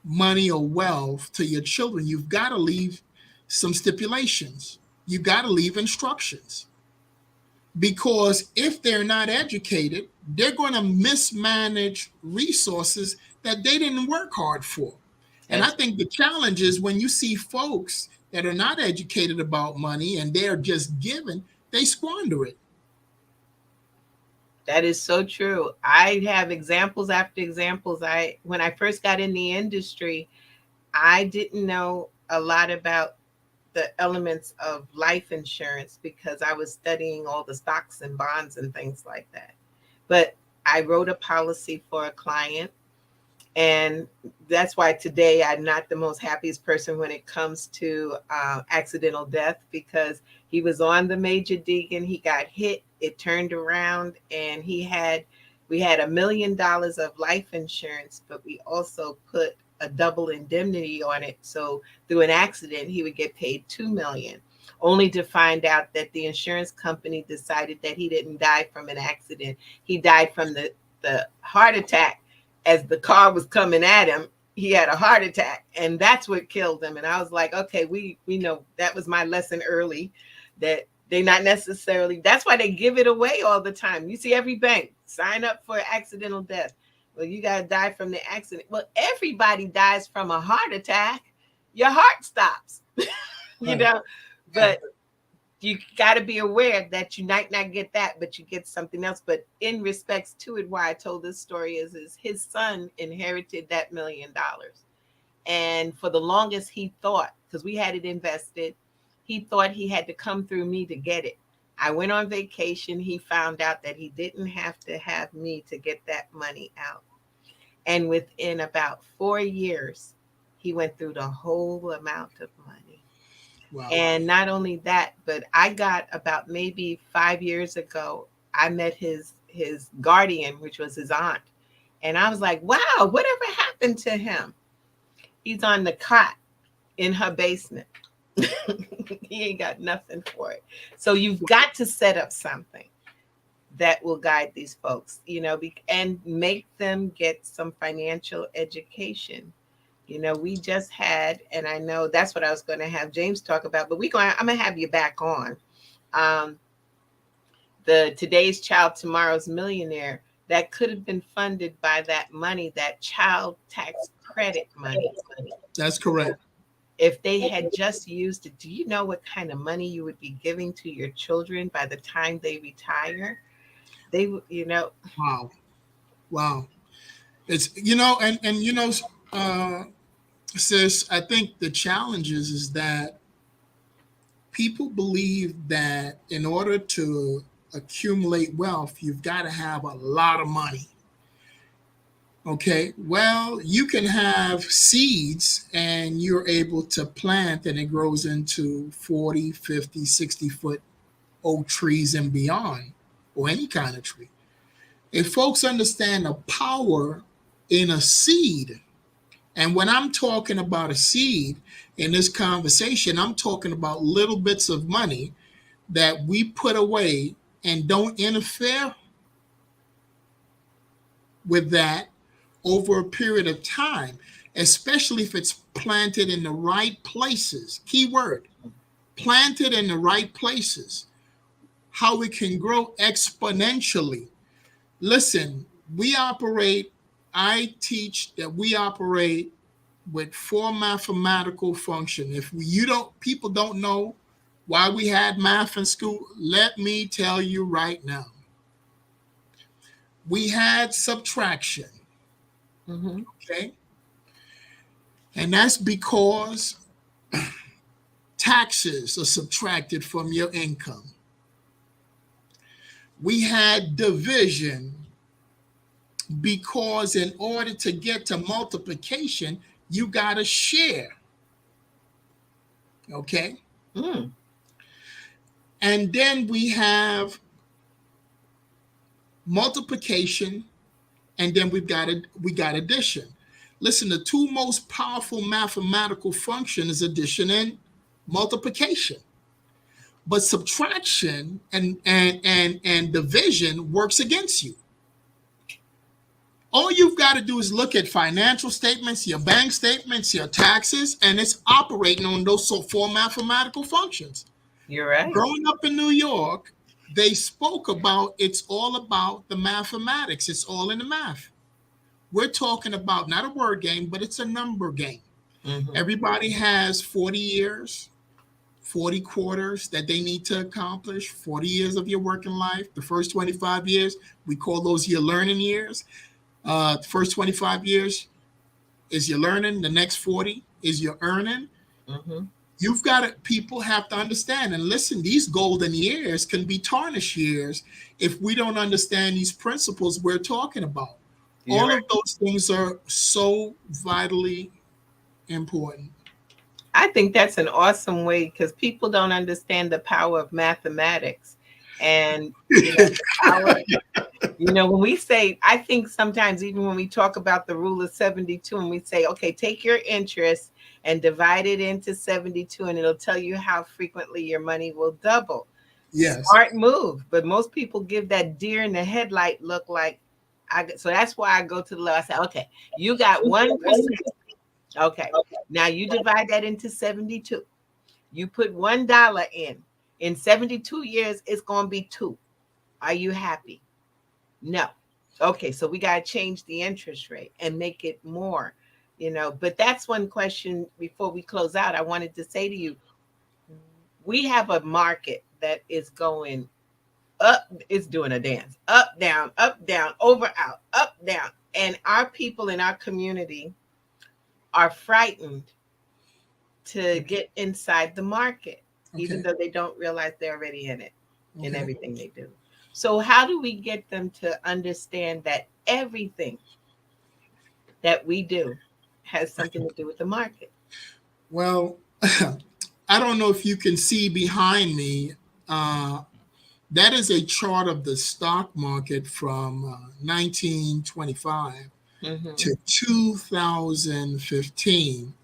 E: money or wealth to your children. You've got to leave some stipulations. You've got to leave instructions. Because if they're not educated, they're going to mismanage resources that they didn't work hard for. And I think the challenge is when you see folks that are not educated about money and they're just given, they squander it.
B: That is so true. I have examples after examples. When I first got in the industry, I didn't know a lot about the elements of life insurance because I was studying all the stocks and bonds and things like that. But I wrote a policy for a client. And that's why today I'm not the most happiest person when it comes to accidental death, because he was on the Major Deegan. He got hit. It turned around, and we had $1 million of life insurance, but we also put a double indemnity on it. So through an accident, he would get paid $2 million, only to find out that the insurance company decided that he didn't die from an accident. He died from the heart attack. As the car was coming at him, he had a heart attack, and that's what killed him. And I was like, okay, we know. That was my lesson early, that they not necessarily, that's why they give it away all the time. You see every bank, sign up for accidental death. Well, you got to die from the accident. Well, everybody dies from a heart attack. Your heart stops, but you got to be aware that you might not get that, but you get something else. But in respects to it, why I told this story is his son inherited that $1 million. And for the longest, he thought, because we had it invested, he thought he had to come through me to get it. I went on vacation. He found out that he didn't have to have me to get that money out. And within about 4 years, he went through the whole amount of money.
E: Wow.
B: And not only that, but I got about maybe 5 years ago, I met his guardian, which was his aunt. And I was like, wow, whatever happened to him? He's on the cot in her basement. He ain't got nothing for it. So you've got to set up something that will guide these folks, and make them get some financial education. We just had, and I know that's what I was going to have James talk about, but I'm going to have you back on. The Today's Child, Tomorrow's Millionaire, that could have been funded by that money, that child tax credit money.
E: That's correct.
B: If they had just used it, do you know what kind of money you would be giving to your children by the time they retire? They,
E: Wow. It's, sis, I think the challenge is that people believe that in order to accumulate wealth, you've got to have a lot of money. Okay, well, you can have seeds and you're able to plant and it grows into 40, 50, 60 foot oak trees and beyond, or any kind of tree. If folks understand the power in a seed, and when I'm talking about a seed in this conversation, I'm talking about little bits of money that we put away and don't interfere with that over a period of time, especially if it's planted in the right places. Key word, planted in the right places. How it can grow exponentially. Listen, I teach that we operate with 4 mathematical functions. If people don't know why we had math in school, let me tell you right now. We had subtraction.
B: Mm-hmm.
E: Okay. And that's because taxes are subtracted from your income. We had division because in order to get to multiplication, you got to share. Okay.
B: Mm.
E: And then we have multiplication, and then we got addition. Listen, the 2 most powerful mathematical functions is addition and multiplication. But subtraction and division works against you. All you've got to do is look at financial statements, your bank statements, your taxes, and it's operating on those 4 mathematical functions.
B: You're right.
E: Growing up in New York, they spoke about it's all about the mathematics. It's all in the math. We're talking about not a word game, but it's a number game.
B: Mm-hmm.
E: Everybody has 40 years, 40 quarters that they need to accomplish, 40 years of your working life. The first 25 years, we call those your learning years. The first 25 years is your learning. The next 40 is your earning.
B: Mm-hmm.
E: People have to understand and listen, these golden years can be tarnished years if we don't understand these principles we're talking about. All of those things are so vitally important.
B: I think that's an awesome way, because people don't understand the power of mathematics. And when we say, I think sometimes even when we talk about the rule of 72 and we say, okay, take your interest and divide it into 72 and it'll tell you how frequently your money will double.
E: Yes.
B: Smart move. But most people give that deer in the headlight look like, so that's why I go to the law. I say, okay, you got 1%. Okay, now you divide that into 72. You put $1 in. In 72 years, it's going to be 2. Are you happy? No. Okay, so we got to change the interest rate and make it more, But that's one question before we close out. I wanted to say to you, we have a market that is going up, it's doing a dance, up, down, over, out, up, down. And our people in our community are frightened to get inside the market, even though they don't realize they're already in it, in everything they do. So how do we get them to understand that everything that we do has something to do with the market?
E: Well, I don't know if you can see behind me. That is a chart of the stock market from 1925 to 2015.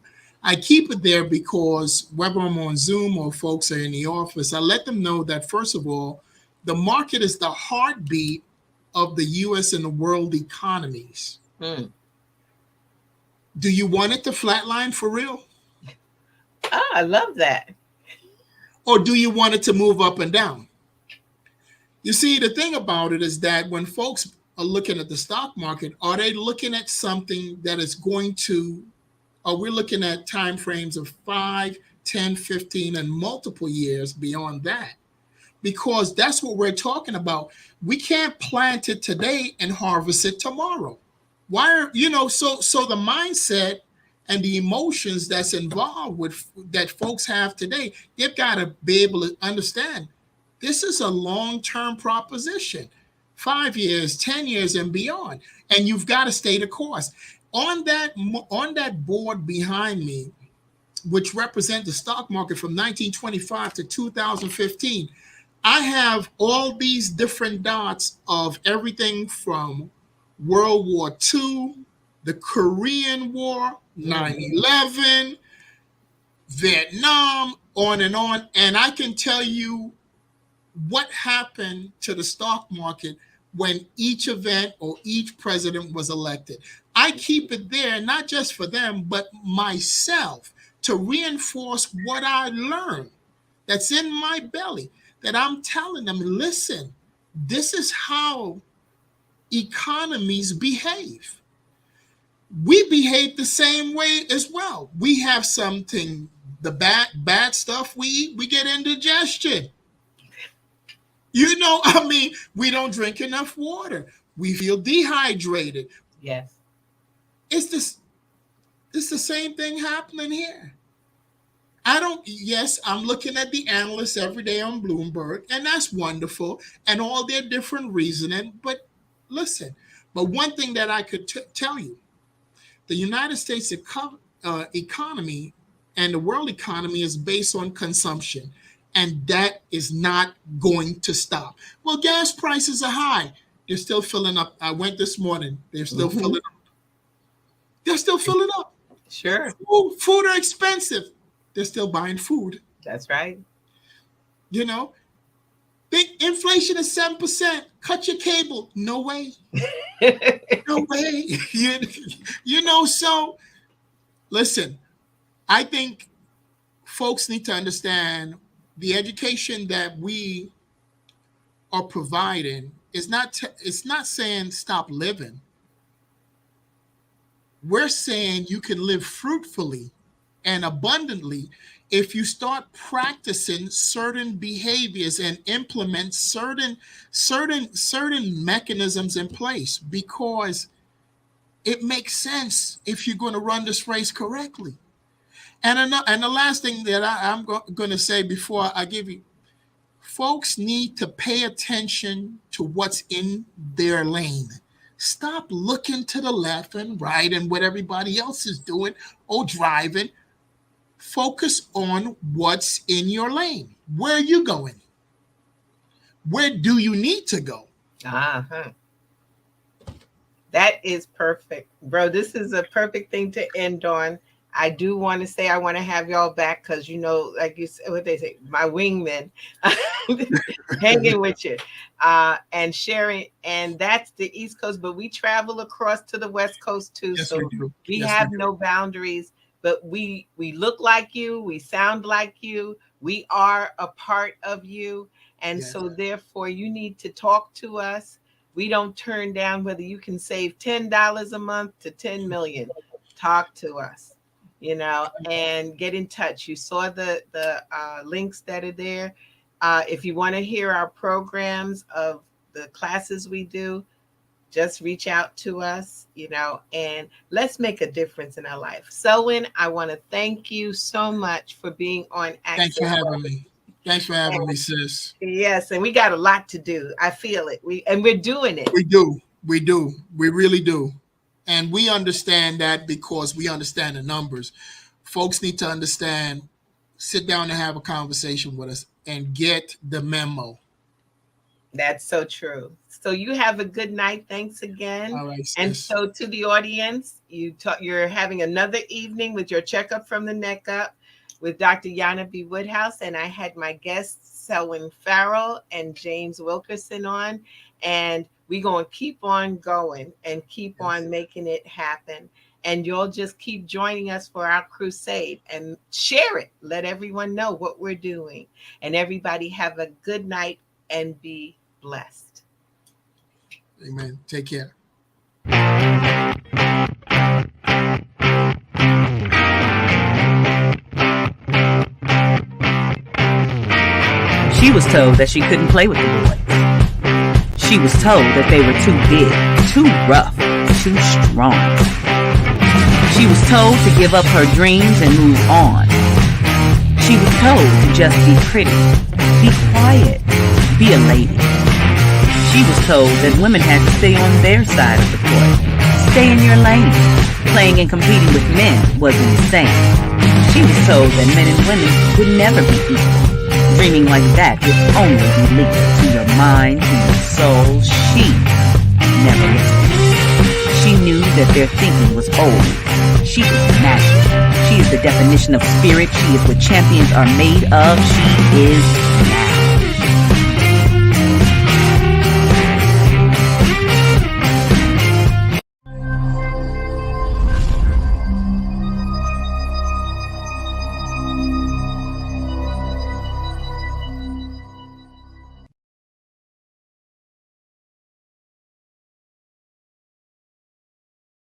E: I keep it there because whether I'm on Zoom or folks are in the office, I let them know that, first of all, the market is the heartbeat of the U.S. and the world economies. Do you want it to flatline for real?
B: I love that.
E: Or do you want it to move up and down? You see, the thing about it is that when folks are looking at the stock market, are they looking at something that is going to, are we looking at time frames of 5, 10, 15, and multiple years beyond that? Because that's what we're talking about. We can't plant it today and harvest it tomorrow. Why are, so the mindset and the emotions that's involved with that folks have today, they've got to be able to understand this is a long-term proposition, 5 years, 10 years, and beyond. And you've got to stay the course. On that board behind me, which represent the stock market from 1925 to 2015, I have all these different dots of everything from World War II, the Korean War, 9/11, Vietnam, on and on. And I can tell you what happened to the stock market when each event or each president was elected. I keep it there, not just for them, but myself, to reinforce what I learned that's in my belly, that I'm telling them, listen, this is how economies behave. We behave the same way as well. We have something, the bad stuff we eat, we get indigestion. We don't drink enough water. We feel dehydrated.
B: Yes.
E: It's the same thing happening here. I'm looking at the analysts every day on Bloomberg, and that's wonderful, and all their different reasoning. But listen, one thing that I could tell you, the United States economy and the world economy is based on consumption, and that is not going to stop. Well, gas prices are high. They're still filling up. I went this morning. They're still filling up. They're still filling up.
B: Sure.
E: Food are expensive. They're still buying food.
B: That's right.
E: Big inflation is 7%. Cut your cable. No way. No way. So listen, I think folks need to understand the education that we are providing is it's not saying stop living. We're saying you can live fruitfully and abundantly if you start practicing certain behaviors and implement certain mechanisms in place, because it makes sense if you're going to run this race correctly. And the last thing that I'm going to say before I give you, folks need to pay attention to what's in their lane. Stop looking to the left and right and what everybody else is doing or driving. Focus on what's in your lane. Where are you going? Where do you need to go?
B: That is perfect, bro. This is a perfect thing to end on. I do want to say I want to have y'all back because, like you said, what they say, my wingmen hanging with you and sharing. And that's the East Coast, but we travel across to the West Coast too.
E: Yes,
B: so we have no boundaries, but we look like you. We sound like you. We are a part of you. And so therefore you need to talk to us. We don't turn down whether you can save $10 a month to 10 million. Talk to us. And get in touch. You saw the links that are there. If you want to hear our programs of the classes we do, just reach out to us, and let's make a difference in our life. Selwyn, I want to thank you so much for being on Access.
E: Thanks for having me. Thanks for having me, sis.
B: Yes, and we got a lot to do. I feel it. We're doing it.
E: We do. We really do. And we understand that because we understand the numbers. Folks need to understand, sit down and have a conversation with us and get the memo.
B: That's so true. So you have a good night. Thanks again.
E: All right, sis.
B: And so to the audience, you're having another evening with your checkup from the neck up with Dr. Jana B. Woodhouse. And I had my guests, Selwyn Farrell and James Wilkerson, on. And we're going to keep on going and keep on making it happen. And you'll just keep joining us for our crusade and share it. Let everyone know what we're doing. And everybody have a good night and be blessed.
E: Amen. Take care.
D: She was told that she couldn't play with the boys. She was told that they were too big, too rough, too strong. She was told to give up her dreams and move on. She was told to just be pretty, be quiet, be a lady. She was told that women had to stay on their side of the court, stay in your lane. Playing and competing with men was insane. She was told that men and women would never be equal. Dreaming like that would only be lethal to your mind, to your soul. She never listened. She knew that their thinking was old. She is magic. She is the definition of spirit. She is what champions are made of. She is